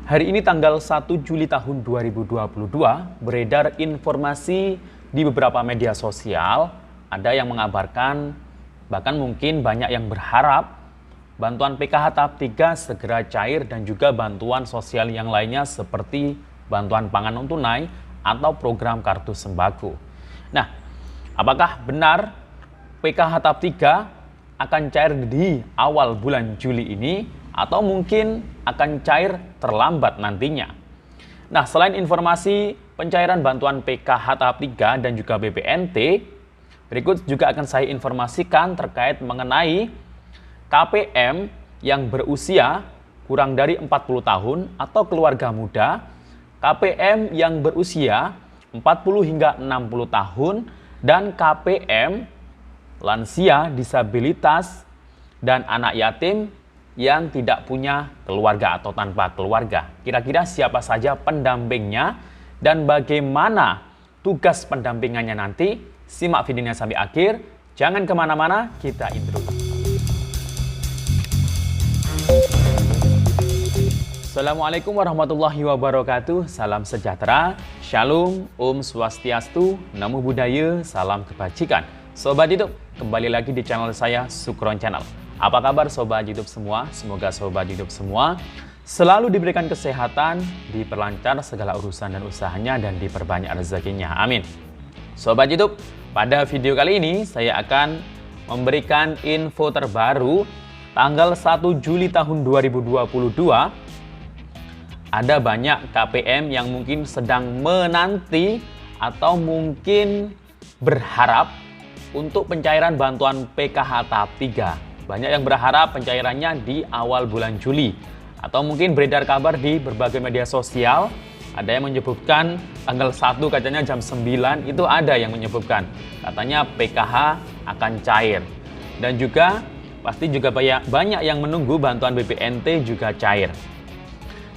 Hari ini tanggal 1 Juli tahun 2022 beredar informasi di beberapa media sosial. Ada yang mengabarkan, bahkan mungkin banyak yang berharap bantuan PKH tahap 3 segera cair dan juga bantuan sosial yang lainnya seperti bantuan pangan non tunai atau program kartu sembako. Nah, apakah benar PKH tahap 3 akan cair di awal bulan Juli ini atau mungkin akan cair terlambat nantinya? Nah, selain informasi pencairan bantuan PKH tahap 3 dan juga BPNT, berikut juga akan saya informasikan terkait mengenai KPM yang berusia kurang dari 40 tahun atau keluarga muda, KPM yang berusia 40 hingga 60 tahun, dan KPM lansia, disabilitas, dan anak yatim yang tidak punya keluarga atau tanpa keluarga. Kira-kira siapa saja pendampingnya dan bagaimana tugas pendampingannya nanti? Simak videonya sampai akhir. Jangan kemana-mana, kita intro. Assalamualaikum warahmatullahi wabarakatuh. Salam sejahtera, Shalom, Om Swastiastu, Namo Buddhaya, salam kebajikan. Sobat YouTube, kembali lagi di channel saya, Sukron Channel. Apa kabar Sobat YouTube semua? Semoga Sobat YouTube semua selalu diberikan kesehatan, diperlancar segala urusan dan usahanya, dan diperbanyak rezekinya. Amin. Sobat YouTube, pada video kali ini saya akan memberikan info terbaru tanggal 1 Juli tahun 2022. Ada banyak KPM yang mungkin sedang menanti atau mungkin berharap untuk pencairan bantuan PKH tahap 3. Banyak yang berharap pencairannya di awal bulan Juli. Atau mungkin beredar kabar di berbagai media sosial, ada yang menyebutkan tanggal 1 katanya jam 9, itu ada yang menyebutkan. Katanya PKH akan cair. Dan juga pasti juga banyak yang menunggu bantuan BPNT juga cair.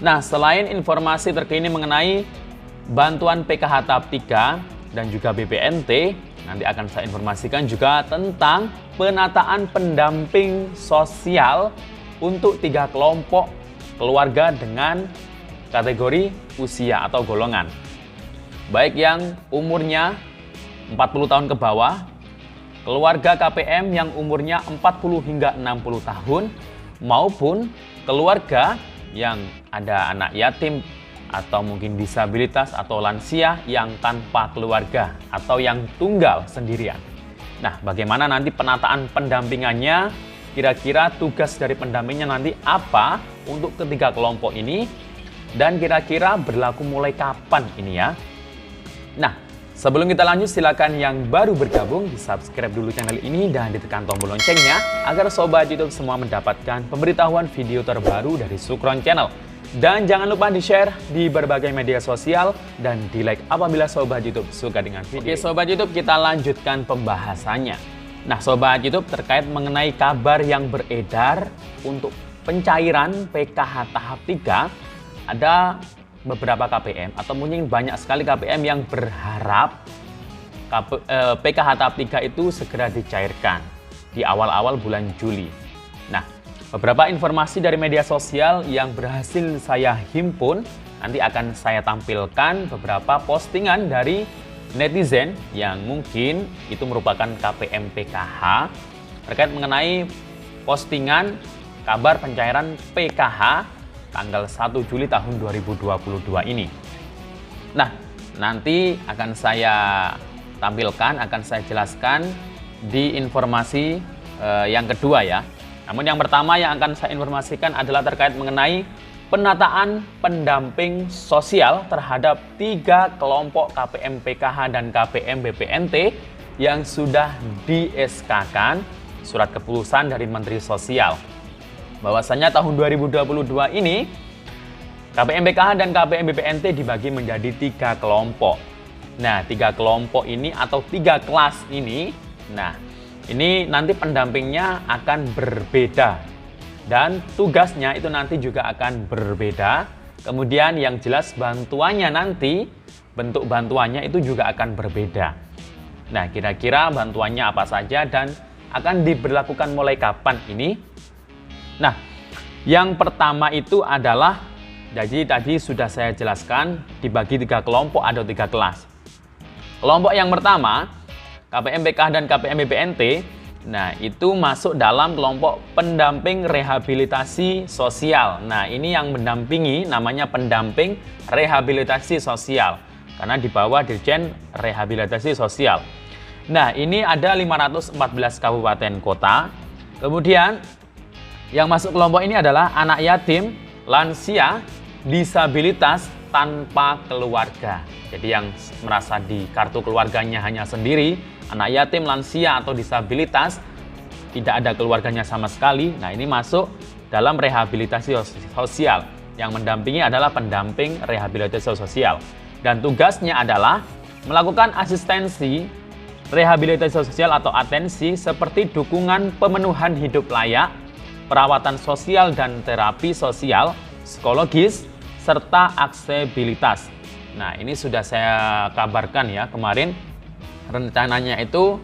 Nah, selain informasi terkini mengenai bantuan PKH tahap 3 dan juga BPNT, nanti akan saya informasikan juga tentang penataan pendamping sosial untuk 3 kelompok keluarga dengan kategori usia atau golongan. Baik yang umurnya 40 tahun ke bawah, keluarga KPM yang umurnya 40 hingga 60 tahun, maupun keluarga yang ada anak yatim atau mungkin disabilitas atau lansia yang tanpa keluarga atau yang tunggal sendirian. Nah, bagaimana nanti penataan pendampingannya? Kira-kira tugas dari pendampingnya nanti apa untuk ketiga kelompok ini? Dan kira-kira berlaku mulai kapan ini ya? Nah, sebelum kita lanjut, silakan yang baru bergabung di subscribe dulu channel ini dan ditekan tombol loncengnya agar Sobat YouTube semua mendapatkan pemberitahuan video terbaru dari Sukron Channel. Dan jangan lupa di-share di berbagai media sosial dan di-like apabila Sobat YouTube suka dengan video. Oke Sobat YouTube, kita lanjutkan pembahasannya. Nah Sobat YouTube, terkait mengenai kabar yang beredar untuk pencairan PKH tahap 3, ada beberapa KPM atau mungkin banyak sekali KPM yang berharap PKH tahap 3 itu segera dicairkan di awal-awal bulan Juli. Nah, beberapa informasi dari media sosial yang berhasil saya himpun, nanti akan saya tampilkan beberapa postingan dari netizen yang mungkin itu merupakan KPM PKH terkait mengenai postingan kabar pencairan PKH tanggal 1 Juli tahun 2022 ini. Nah, nanti akan saya tampilkan, akan saya jelaskan di informasi yang kedua ya. Namun yang pertama yang akan saya informasikan adalah terkait mengenai penataan pendamping sosial terhadap 3 kelompok KPM PKH dan KPM BPNT yang sudah di-SK-kan surat keputusan dari Menteri Sosial. Bahwasanya tahun 2022 ini KPM PKH dan KPM BPNT dibagi menjadi 3 kelompok. Nah, 3 kelompok ini atau 3 kelas ini, nah ini nanti pendampingnya akan berbeda dan tugasnya itu nanti juga akan berbeda. Kemudian yang jelas bantuannya nanti, bentuk bantuannya itu juga akan berbeda. Nah, kira-kira bantuannya apa saja dan akan diberlakukan mulai kapan ini? Nah, yang pertama itu adalah Jadi tadi sudah saya jelaskan dibagi 3 kelompok atau 3 kelas. Kelompok yang pertama, KPM PKH dan KPM BPNT, nah itu masuk dalam kelompok pendamping rehabilitasi sosial. Nah ini yang mendampingi namanya pendamping rehabilitasi sosial, karena di bawah Dirjen Rehabilitasi Sosial. Nah ini ada 514 kabupaten kota. Kemudian yang masuk kelompok ini adalah anak yatim, lansia, disabilitas tanpa keluarga. Jadi yang merasa di kartu keluarganya hanya sendiri, anak yatim, lansia, atau disabilitas, tidak ada keluarganya sama sekali. Nah ini masuk dalam rehabilitasi sosial. Yang mendampingi adalah pendamping rehabilitasi sosial. Dan tugasnya adalah melakukan asistensi rehabilitasi sosial atau atensi seperti dukungan pemenuhan hidup layak, perawatan sosial dan terapi sosial, psikologis, serta aksesibilitas. Nah ini sudah saya kabarkan ya kemarin, rencananya itu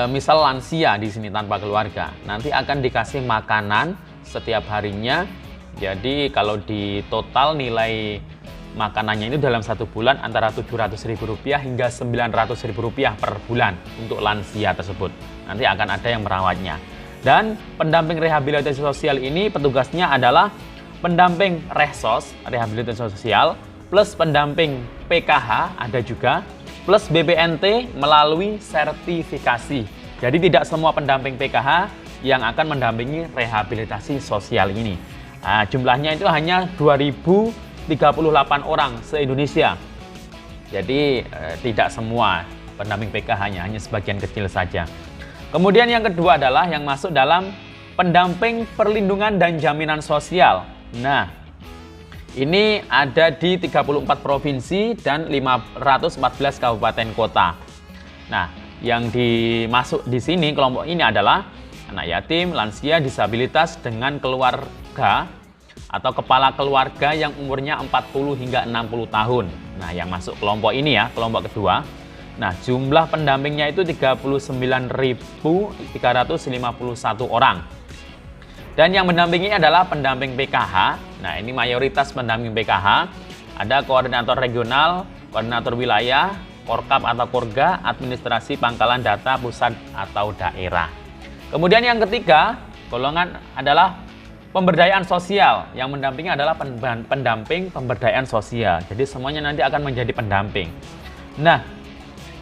misal lansia di sini tanpa keluarga, nanti akan dikasih makanan setiap harinya. Jadi kalau di total nilai makanannya itu dalam 1 bulan antara Rp700.000 hingga Rp900.000 per bulan untuk lansia tersebut. Nanti akan ada yang merawatnya. Dan pendamping rehabilitasi sosial ini petugasnya adalah pendamping Rehsos, rehabilitasi sosial, plus pendamping PKH ada juga, plus BPNT melalui sertifikasi. Jadi tidak semua pendamping PKH yang akan mendampingi rehabilitasi sosial ini. Nah, jumlahnya itu hanya 2038 orang se-Indonesia. Jadi tidak semua pendamping PKH-nya, hanya sebagian kecil saja. Kemudian yang kedua adalah yang masuk dalam pendamping perlindungan dan jaminan sosial. Nah, ini ada di 34 provinsi dan 514 kabupaten kota. Nah, yang dimasuk di sini kelompok ini adalah anak yatim, lansia, disabilitas dengan keluarga atau kepala keluarga yang umurnya 40 hingga 60 tahun. Nah, yang masuk kelompok ini ya, kelompok kedua. Nah, jumlah pendampingnya itu 39.351 orang. Dan yang mendampingi adalah pendamping PKH. Nah, ini mayoritas pendamping PKH. Ada koordinator regional, koordinator wilayah, Korkap atau Korga, administrasi pangkalan data pusat atau daerah. Kemudian yang ketiga, golongan adalah pemberdayaan sosial. Yang mendampingi adalah pendamping pemberdayaan sosial. Jadi semuanya nanti akan menjadi pendamping. Nah,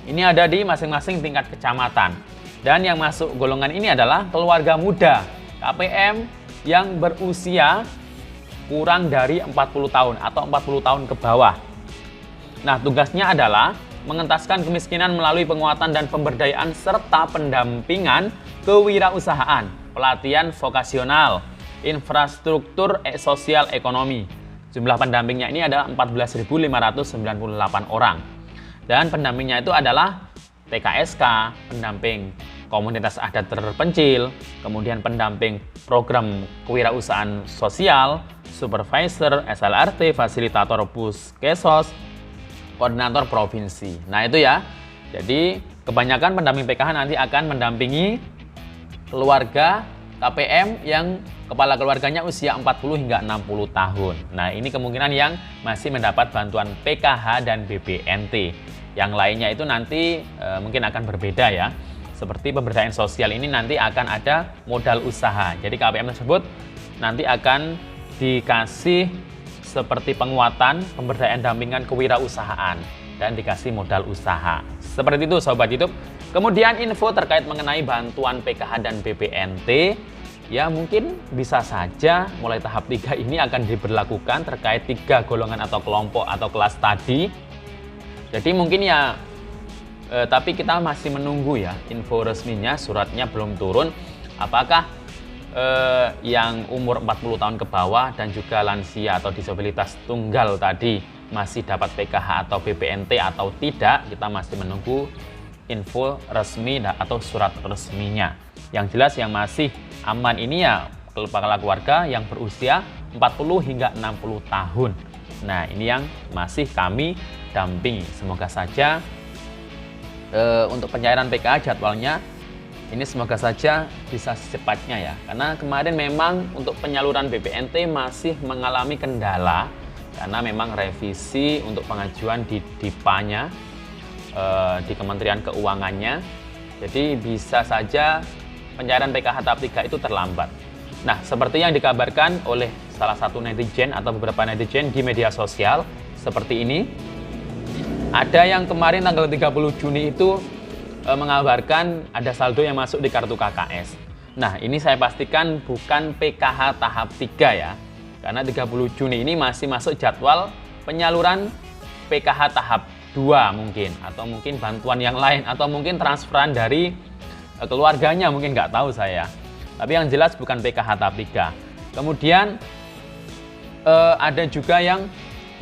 ini ada di masing-masing tingkat kecamatan. Dan yang masuk golongan ini adalah keluarga muda, KPM yang berusia kurang dari 40 tahun atau 40 tahun ke bawah. Nah, tugasnya adalah mengentaskan kemiskinan melalui penguatan dan pemberdayaan serta pendampingan kewirausahaan, pelatihan vokasional, infrastruktur sosial ekonomi. Jumlah pendampingnya ini adalah 14.598 orang. Dan pendampingnya itu adalah TKSK, pendamping komunitas adat terpencil, kemudian pendamping program kewirausahaan sosial, supervisor, SLRT, fasilitator Puskesos, koordinator provinsi. Nah itu ya, jadi kebanyakan pendamping PKH nanti akan mendampingi keluarga KPM yang kepala keluarganya usia 40 hingga 60 tahun. Nah ini kemungkinan yang masih mendapat bantuan PKH dan BPNT. Yang lainnya itu nanti mungkin akan berbeda ya. Seperti pemberdayaan sosial ini nanti akan ada modal usaha. Jadi KPM tersebut nanti akan dikasih seperti penguatan, pemberdayaan dampingan kewirausahaan, dan dikasih modal usaha. Seperti itu Sobat YouTube. Kemudian info terkait mengenai bantuan PKH dan BPNT, ya mungkin bisa saja mulai tahap 3 ini akan diberlakukan terkait 3 golongan atau kelompok atau kelas tadi. Jadi mungkin ya tapi kita masih menunggu ya info resminya, suratnya belum turun. Apakah yang umur 40 tahun ke bawah dan juga lansia atau disabilitas tunggal tadi masih dapat PKH atau BPNT atau tidak, kita masih menunggu info resmi atau surat resminya. Yang jelas yang masih aman ini ya kepala keluarga yang berusia 40 hingga 60 tahun. Nah ini yang masih kami dampingi. Semoga saja untuk pencairan PKH jadwalnya Ini semoga saja bisa secepatnya ya, karena kemarin memang untuk penyaluran BPNT masih mengalami kendala karena memang revisi untuk pengajuan di DIPA-nya, di Kementerian Keuangannya. Jadi bisa saja pencairan PKH tahap 3 itu terlambat. Nah, seperti yang dikabarkan oleh salah satu netizen atau beberapa netizen di media sosial seperti ini. Ada yang kemarin tanggal 30 Juni itu mengabarkan ada saldo yang masuk di kartu KKS. Nah, ini saya pastikan bukan PKH tahap 3 ya. Karena 30 Juni ini masih masuk jadwal penyaluran PKH tahap 2 mungkin. Atau mungkin bantuan yang lain. Atau mungkin transferan dari keluarganya, mungkin nggak tahu saya. Tapi yang jelas bukan PKH tahap 3. Kemudian ada juga yang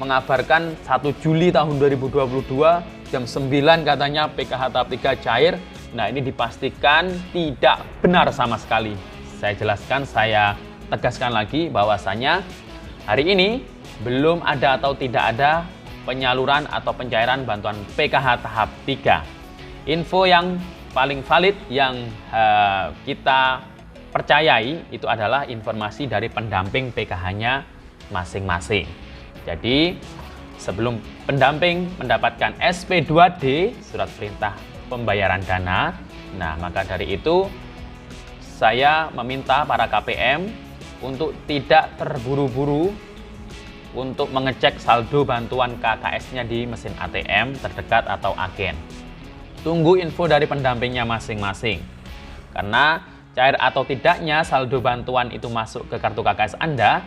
mengabarkan 1 Juli tahun 2022 jam 9 katanya PKH tahap 3 cair. Nah, ini dipastikan tidak benar sama sekali. Saya jelaskan, saya tegaskan lagi bahwasanya hari ini belum ada atau tidak ada penyaluran atau pencairan bantuan PKH tahap 3. Info yang paling valid yang kita percayai itu adalah informasi dari pendamping PKH-nya masing-masing. Jadi sebelum pendamping mendapatkan SP2D, surat perintah pembayaran dana, nah maka dari itu saya meminta para KPM untuk tidak terburu-buru untuk mengecek saldo bantuan KKS-nya di mesin ATM terdekat atau agen. Tunggu info dari pendampingnya masing-masing. Karena cair atau tidaknya saldo bantuan itu masuk ke kartu KKS Anda,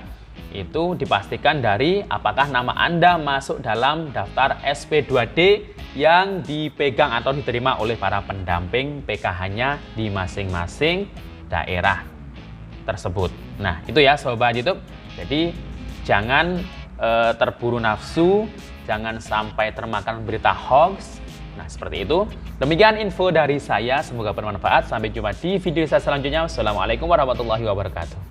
itu dipastikan dari apakah nama Anda masuk dalam daftar SP2D yang dipegang atau diterima oleh para pendamping PKH-nya di masing-masing daerah tersebut. Nah, itu ya Sobat YouTube. Jadi jangan terburu nafsu, jangan sampai termakan berita hoax. Nah, seperti itu. Demikian info dari saya, semoga bermanfaat. Sampai jumpa di video saya selanjutnya. Wassalamualaikum warahmatullahi wabarakatuh.